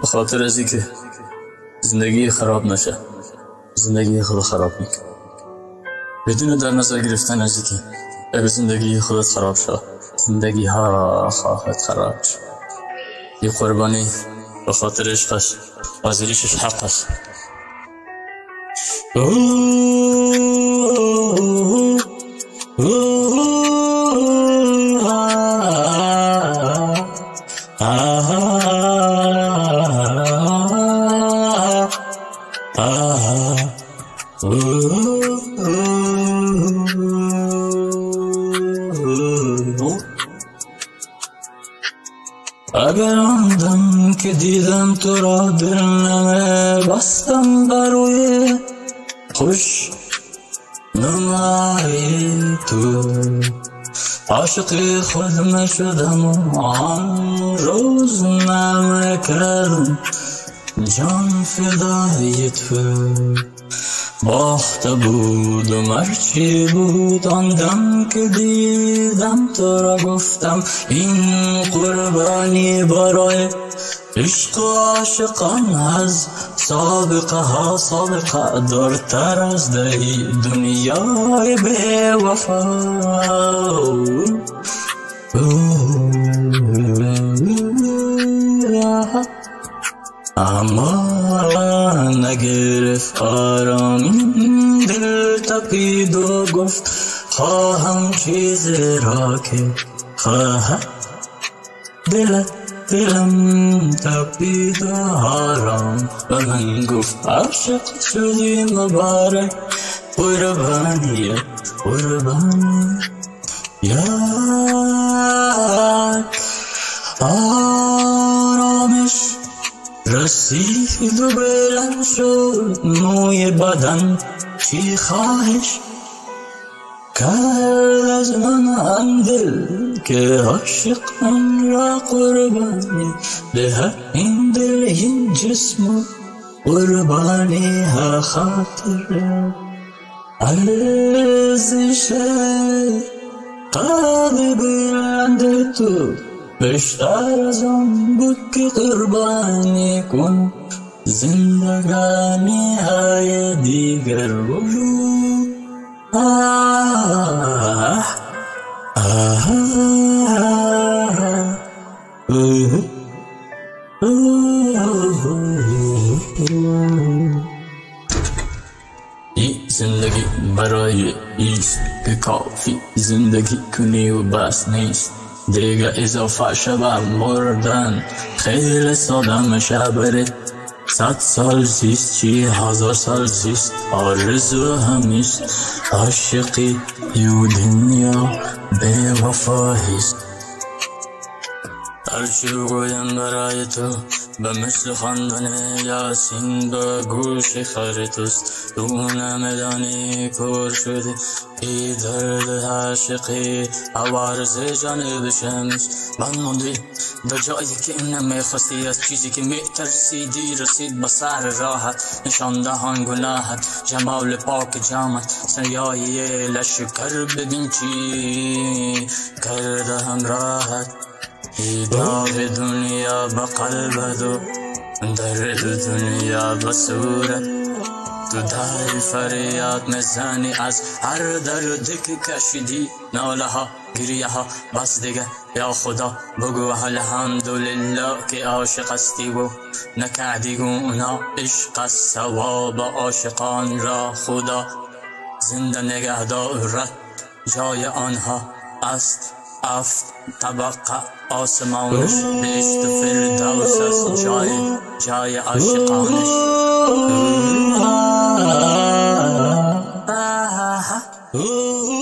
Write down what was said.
به خاطر از که زندگی خراب نشه، زندگی خود خراب میکن بدون در نظر گرفتن از که اگه زندگی خودت خراب شد زندگی ها خواهد خراب شد. یه قربانی به خاطر عشقش حاضریشش حق است. اگر آن دم که دیدم تو را دل نمه بستم برای خوش نمایی تو، عاشق خود نشدم و آن روز نمه کردم جان فدای تو. باخته بود و مرچی بود آن دم که دیدم تو را گفتم این قربانی برای عشق و عاشقان از سابقه ها سابقه دارتر از دهی دنیای بے وفا. اما نگرفت آرامی دل تپید و گفت خواهم چیزی را که خواهد دلم تپید و آرام و من گفت عاشق شدی مبارک قربانیت آرامش رسید و بلند شد موی بدن چی خواهش کرد از من هم دل که عاشقان را قربانی دهد این دل این جسم قربانی ها خاطر ارزش قلب بلند تو بیشتر از آن بود که قربانی کن زندگانی های دیگر وجود. این زندگی برای ایست که کافی زندگی کنی و بس نیست دیگه اضافه شبه مردن خیلی ساده میشه برد 100 سال زیست چی 1000 سال زیست آرزو همیست عاشقی یو دنیا بے وفاییست. هرچی بگویم برای تو به مثل خواندن یاسین به گوش خر توست تو نمیدانی کور شدی ای درد عاشقی عوارض جانب شمس من موندی به جایی که نمیخواستی از چیزی که میترسیدی رسید به سر راحت نشان دهان گناهت جمال پاک جامت سیایی لشکر ببین چی کرده همراحت داغ دنیا به قلبت و درد دنیا به صورت تو در فریاد میزنی از هر دردی که کشیدی ناله ها گریه ها بس دیگه یا خدا بگو الحمدلله که عاشق استی و نکردی گناه عشق ثواب عاشقان را خدا زنده نگه دارد جای آنها است 7 طبقه آسمانش بهشت فردوس است جای عاشقانش. Oh